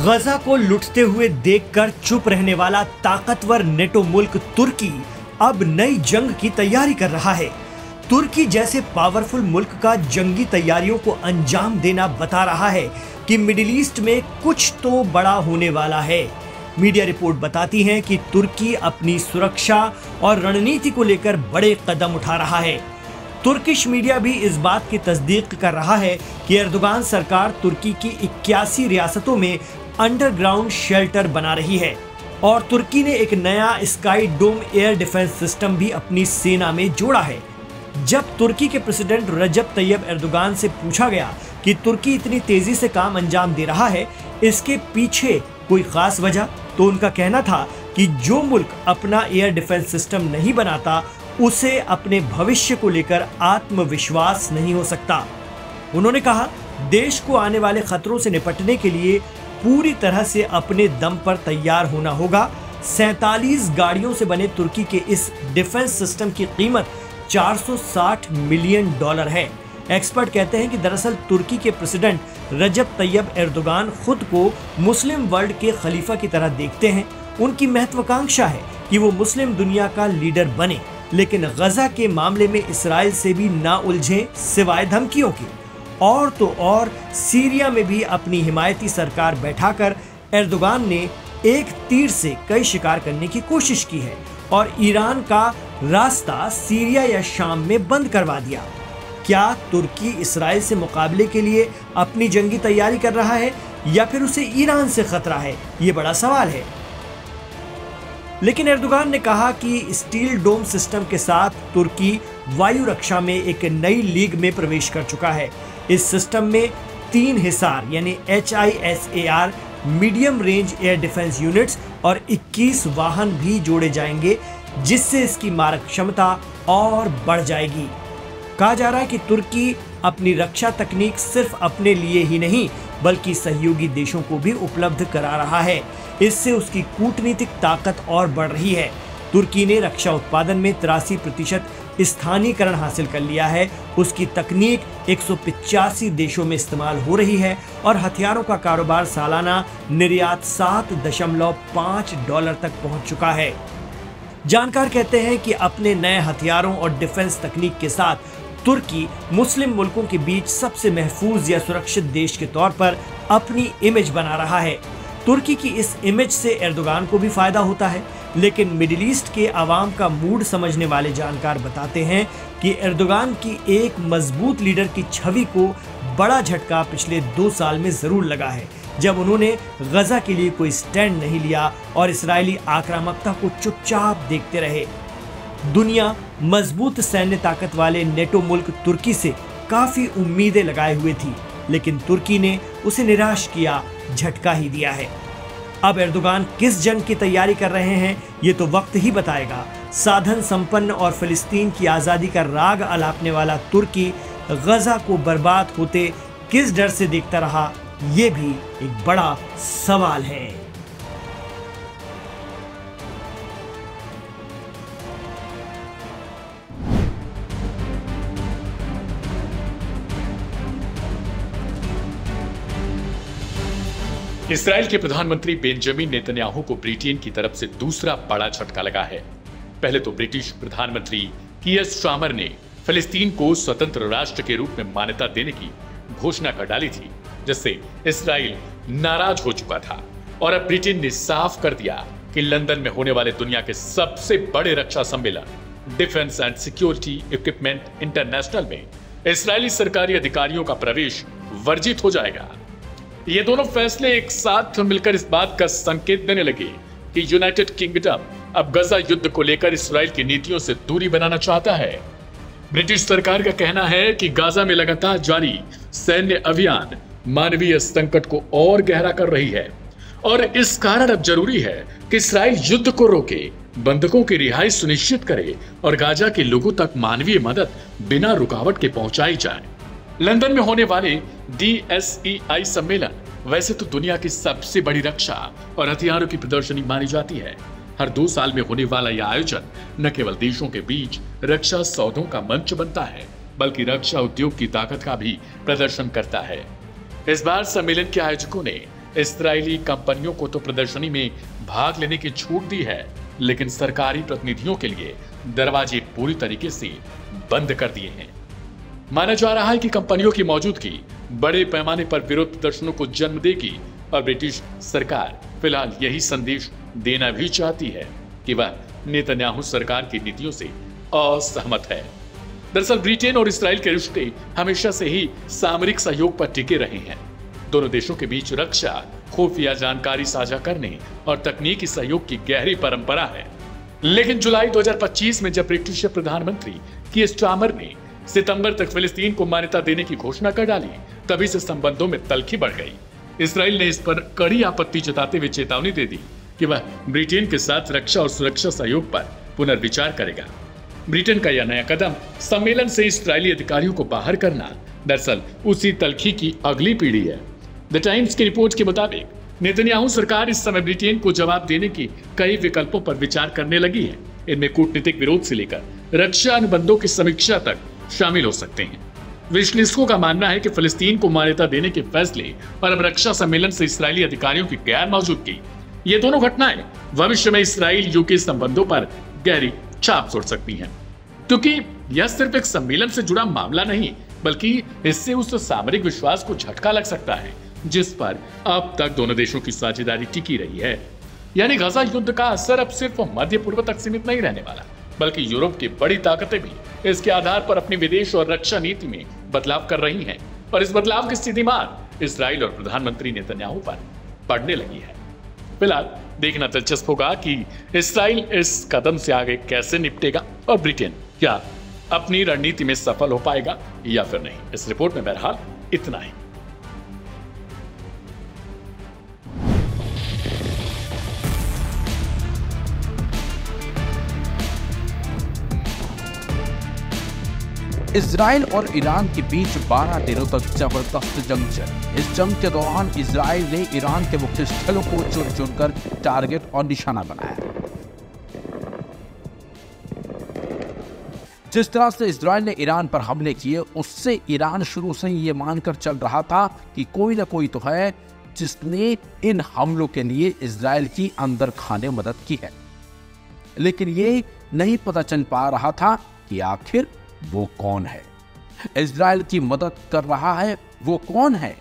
गजा को लुटते हुए देखकर चुप रहने वाला ताकतवर नेटो मुल्क तुर्की अब नई जंग की तैयारी कर रहा है। तुर्की जैसे पावरफुल मुल्क का जंगी तैयारियों को अंजाम देना बता रहा है कि मिडिल ईस्ट में कुछ तो बड़ा होने वाला है। मीडिया रिपोर्ट बताती है कि तुर्की अपनी सुरक्षा और रणनीति को लेकर बड़े कदम उठा रहा है। तुर्किश मीडिया भी इस बात की तस्दीक कर रहा है कि एर्दोगान सरकार तुर्की की 81 रियासतों में अंडरग्राउंड शेल्टर बना रही है और तुर्की ने एक नया स्काई डोम एयर डिफेंस सिस्टम भी अपनी सेना में जोड़ा है। जब तुर्की के प्रेसिडेंट रजब तैयब एर्दोगान से पूछा गया कि तुर्की इतनी तेजी से काम अंजाम दे रहा है, इसके पीछे कोई खास वजह, तो उनका कहना था कि जो मुल्क अपना एयर डिफेंस सिस्टम नहीं बनाता उसे अपने भविष्य को लेकर आत्मविश्वास नहीं हो सकता। उन्होंने कहा, देश को आने वाले खतरों से निपटने के लिए पूरी तरह से अपने दम पर तैयार होना होगा। 47 गाड़ियों से बने तुर्की के इस डिफेंस सिस्टम की कीमत $460 मिलियन है। एक्सपर्ट कहते हैं कि दरअसल तुर्की के प्रेसिडेंट रजब तैयब एर्दोगान खुद को मुस्लिम वर्ल्ड के खलीफा की तरह देखते हैं। उनकी महत्वाकांक्षा है कि वो मुस्लिम दुनिया का लीडर बने, लेकिन गजा के मामले में इसराइल से भी ना उलझे सिवाय धमकियों के। और तो और सीरिया में भी अपनी हिमायती सरकार बैठाकर एर्दोगान ने एक तीर से कई शिकार करने की कोशिश की है और ईरान का रास्ता सीरिया या शाम में बंद करवा दिया। क्या तुर्की इसराइल से मुकाबले के लिए अपनी जंगी तैयारी कर रहा है या फिर उसे ईरान से खतरा है? ये बड़ा सवाल है। लेकिन एर्दोगान ने कहा कि स्टील डोम सिस्टम के साथ तुर्की वायु रक्षा में एक नई लीग में प्रवेश कर चुका है। इस सिस्टम में 3 हिसार यानी HISAR medium range air defence units और 21 वाहन भी जोड़े जाएंगे, जिससे इसकी मारक क्षमता और बढ़ जाएगी। कहा जा रहा है कि तुर्की अपनी रक्षा तकनीक सिर्फ अपने लिए ही नहीं बल्कि सहयोगी देशों को भी उपलब्ध करा रहा है। इससे उसकी कूटनीतिक ताकत और बढ़ रही है। तुर्की ने रक्षा उत्पादन में 83% स्थानीयकरण हासिल कर लिया है। उसकी तकनीक 185 देशों में इस्तेमाल हो रही है और हथियारों का कारोबार सालाना निर्यात $7.5 तक पहुंच चुका है। जानकार कहते हैं कि अपने नए हथियारों और डिफेंस तकनीक के साथ तुर्की मुस्लिम मुल्कों के बीच सबसे महफूज या सुरक्षित देश के तौर पर अपनी इमेज बना रहा है। तुर्की की इस इमेज से एर्दोगान को भी फायदा होता है, लेकिन मिडिल ईस्ट के आवाम का मूड समझने वाले जानकार बताते हैं कि एर्दोगान की एक मजबूत लीडर की छवि को बड़ा झटका पिछले 2 साल में जरूर लगा है, जब उन्होंने गजा के लिए कोई स्टैंड नहीं लिया और इस्राएली आक्रामकता को चुपचाप देखते रहे। दुनिया मजबूत सैन्य ताकत वाले नेटो मुल्क तुर्की से काफी उम्मीदें लगाए हुए थी, लेकिन तुर्की ने उसे निराश किया, झटका ही दिया है। अब एर्दोगान किस जंग की तैयारी कर रहे हैं, ये तो वक्त ही बताएगा। साधन संपन्न और फिलिस्तीन की आजादी का राग अलापने वाला तुर्की गजा को बर्बाद होते किस डर से देखता रहा, ये भी एक बड़ा सवाल है। इसराइल के प्रधानमंत्री बेंजामिन नेतन्याहू को ब्रिटेन की तरफ से दूसरा बड़ा झटका लगा है। पहले तो ब्रिटिश प्रधानमंत्री कीयर स्टारमर ने फिलिस्तीन को स्वतंत्र राष्ट्र के रूप में मान्यता देने की घोषणा कर डाली थी, जिससे इसराइल नाराज हो चुका था। और अब ब्रिटेन ने साफ कर दिया कि लंदन में होने वाले दुनिया के सबसे बड़े रक्षा सम्मेलन defence and security equipment international में इसराइली सरकारी अधिकारियों का प्रवेश वर्जित हो जाएगा। ये दोनों फैसले एक साथ मिलकर इस बात का संकेत देने लगे कि यूनाइटेड किंगडम अब गजा युद्ध को लेकर इसराइल की नीतियों से दूरी बनाना चाहता है। ब्रिटिश सरकार का कहना है कि गाजा में लगातार जारी सैन्य अभियान मानवीय संकट को और गहरा कर रही है और इस कारण अब जरूरी है कि इसराइल युद्ध को रोके, बंधकों की रिहाई सुनिश्चित करे और गाजा के लोगों तक मानवीय मदद बिना रुकावट के पहुंचाई जाए। लंदन में होने वाले DSEI सम्मेलन वैसे तो दुनिया की सबसे बड़ी रक्षा और हथियारों की प्रदर्शनी मानी जाती है। हर 2 साल में होने वाला यह आयोजन न केवल देशों के बीच रक्षा सौदों का मंच बनता है, बल्कि रक्षा उद्योग की ताकत का भी प्रदर्शन करता है। इस बार सम्मेलन के आयोजकों ने इस्राएली कंपनियों को तो प्रदर्शनी में भाग लेने की छूट दी है, लेकिन सरकारी प्रतिनिधियों के लिए दरवाजे पूरी तरीके से बंद कर दिए हैं। माना जा रहा है कि कंपनियों की मौजूदगी बड़े पैमाने पर विरोध प्रदर्शनों को जन्म देगी और ब्रिटिश सरकार फिलहाल यही संदेश देना भी चाहती है कि वह नेतन्याहू सरकार की नीतियों से असहमत है। दरअसल ब्रिटेन और इस्राएल के रिश्ते हमेशा से ही सामरिक सहयोग पर टिके रहे हैं। दोनों देशों के बीच रक्षा, खुफिया जानकारी साझा करने और तकनीकी सहयोग की गहरी परंपरा है। लेकिन जुलाई 2025 में जब ब्रिटिश प्रधानमंत्री कीयर स्टारमर ने सितंबर तक फिलिस्तीन को मान्यता देने की घोषणा कर डाली, तभी से संबंधों में तल्खी बढ़ गई। इस्राएल ने इस पर कड़ी आपत्ति जताते हुए चेतावनी दे दी कि वह ब्रिटेन के साथ रक्षा और सुरक्षा सहयोग पर पुनर्विचार करेगा। ब्रिटेन का यह नया कदम सम्मेलन से इस्राएली अधिकारियों को बाहर करना दरअसल उसी तल्खी की अगली पीढ़ी है। द टाइम्स की रिपोर्ट के मुताबिक नेतन्याहू सरकार इस समय ब्रिटेन को जवाब देने की कई विकल्पों पर विचार करने लगी है। इनमें कूटनीतिक विरोध से लेकर रक्षा अनुबंधों की समीक्षा तक शामिल हो सकते हैं। विश्लेषकों का मानना है कि फिलिस्तीन को मान्यता देने के फैसले और अब रक्षा सम्मेलन से इस्राएली अधिकारियों की गैर मौजूदगी, ये दोनों घटनाएं भविष्य में इस्राएल यूके संबंधों पर गहरी छाप छोड़ सकती हैं, क्योंकि यह सिर्फ एक सम्मेलन से जुड़ा मामला नहीं, बल्कि इससे उस सामरिक विश्वास को झटका लग सकता है जिस पर अब तक दोनों देशों की साझेदारी टिकी रही है। यानी गजा युद्ध का असर अब सिर्फ मध्य पूर्व तक सीमित नहीं रहने वाला, बल्कि यूरोप की बड़ी ताकतें भी इसके आधार पर अपनी विदेश और रक्षा नीति में बदलाव कर रही हैं और इस बदलाव की सीधी मार इस्राएल और प्रधानमंत्री नेतन्याहू पर पड़ने लगी है। फिलहाल देखना दिलचस्प होगा कि इस्राएल इस कदम से आगे कैसे निपटेगा और ब्रिटेन क्या अपनी रणनीति में सफल हो पाएगा या फिर नहीं। इस रिपोर्ट में बहरहाल इतना ही। इजराइल और ईरान के बीच 12 दिनों तक जबरदस्त जंग चली। इस जंग के दौरान इजराइल ने ईरान के मुख्य स्थलों को चुन चुनकर टारगेट और निशाना बनाया। जिस तरह से इजराइल ने ईरान पर हमले किए, उससे ईरान शुरू से ही ये मानकर चल रहा था कि कोई ना कोई तो है जिसने इन हमलों के लिए इजराइल की अंदर खाने मदद की है, लेकिन ये नहीं पता चल पा रहा था कि आखिर वो कौन है, इजराइल की मदद कर रहा है वो कौन है।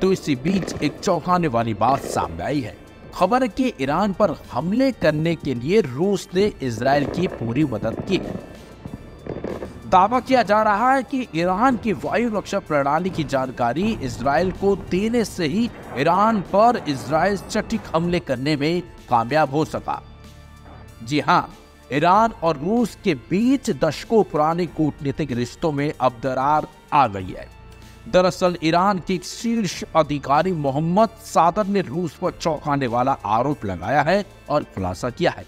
तो इसी बीच एक चौंकाने वाली बात सामने आई है। खबर है कि ईरान पर हमले करने के लिए रूस ने इजराइल की पूरी मदद की। दावा किया जा रहा है कि ईरान की वायु रक्षा प्रणाली की जानकारी इजराइल को देने से ही ईरान पर इजराइल सटीक हमले करने में कामयाब हो सका। जी हाँ, ईरान और रूस के बीच दशकों पुराने कूटनीतिक रिश्तों में अब दरार आ गई है। दरअसल ईरान के एक शीर्ष अधिकारी मोहम्मद सादर ने रूस पर चौंकाने वाला आरोप लगाया है और खुलासा किया है